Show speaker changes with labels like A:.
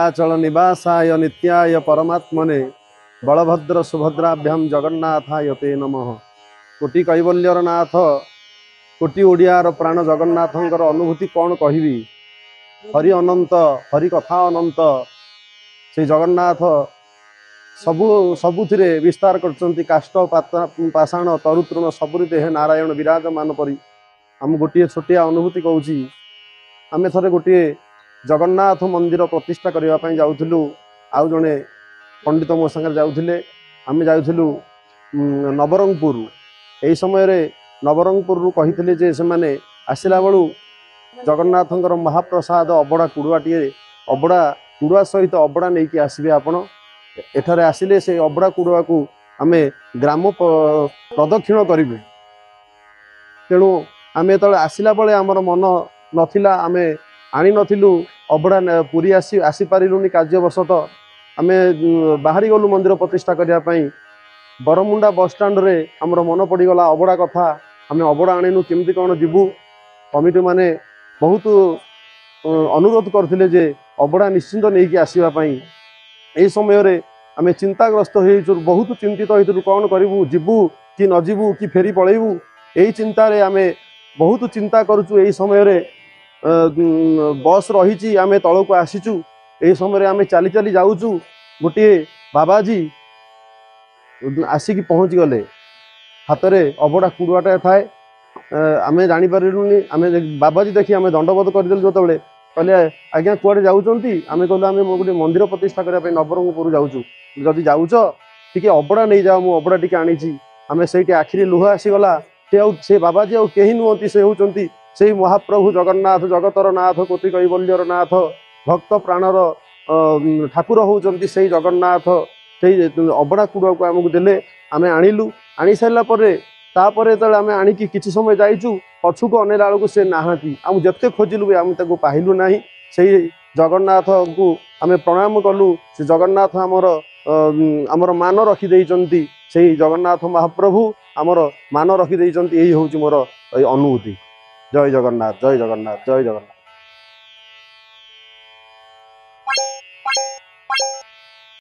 A: नीलाचल निवासाय नित्याय परमात्मने बलभद्र सुभद्राभ्याम जगन्नाथाय ते नमः। कोटि कैवल्यर नाथ कोटि ओडियार प्राण जगन्नाथंकर अनुभूति कौन कहबी। हरि अनंत हरि कथा अनंत से जगन्नाथ सबुथिरे विस्तार करचंती। काष्ठ पाषाण तरुतृण सबुरी देहे नारायण विराजमान परी आम गोटे छोटिया अनुभूति कहूँ। आमे थरे गोटे जगन्नाथ मंदिर प्रतिष्ठा करने जाऊँ। आउ जड़े पंडित मो संगे जाऊे। आम जाऊँ नवरंगपुर। यही समय नवरंगपुर कही जे से माने आसला बेलू जगन्नाथंकर महाप्रसाद अबड़ा कुड़ुआटे अबड़ा कुड़ुआ सहित अबड़ा नहीं कि आसबे। आपण एठारे आसिले से अबड़ा कुड़ुआ को आमे ग्राम प्रदक्षिण करूँ। तेणु आम जो आसला बेले आमर मन नथिला आमे आनी नथिलु अबड़ा पुरी आसी पारिलुनी कार्यवशत आम बाहरी गलु मंदिर प्रतिष्ठा करने। बरमुंडा बस स्टाण्ड रे आमर मन पड़गला अबड़ा कथा। आम अबड़ा आणीनु केमती कौन जीवु। कमिटी माने बहुत अनुरोध करथिले जे अबड़ा निश्चिंत नहीं कि आसवाई। यही समय आम चिंताग्रस्त हो बहुत चिंतित होइतु कौन करूँ जीवु कि न जीवु कि फेरी पलैबू। यही चिंतार आम बहुत चिंता करुचु। यही समय बस रही आम तल को आसीचु। यही समय आम चली चली जाऊँ। गोटे बाबाजी आसिक पहुँच गले हाथ में अबड़ा कुड़ुआटा थाए। आम जापारूनी आम बाबाजी देखी आम दंडबोध करदेलु। जो कहले आज्ञा कुआडे जाउचंती आम कहलु आम गोटे मंदिर प्रतिष्ठा करने नवरंगपुर जाऊँ। जदि जाऊच टिके अबड़ा नहीं जाओ मु अबड़ा टिके आनी। आम से आखिरी लुह आसीगला। से बाबाजी आउ कहीं नुहति से होउचंती से महाप्रभु जगन्नाथ जगतर नाथ कोटि कैवल्यर नाथ भक्त प्राणर ठाकुर होउचंती से जगन्नाथ। से अबड़ा कुड़ुआ को आमको देले आम आणिलु। आनी सारा तापर जो आम आणिकी किसी समय जाइचु पछुक अनेला बेलू से नहांती। आम जिते खोजिलु भी आम ताको पाइलु नाही। से जगन्नाथ को आम प्रणाम कलु। से जगन्नाथ आमर मान रखिदेइचंती। से जगन्नाथ महाप्रभु आमर मान रखिदेइचंती। यही हूँ मोर अनुभूति। जय जगन्नाथ जय जगन्नाथ जय जगन्नाथ।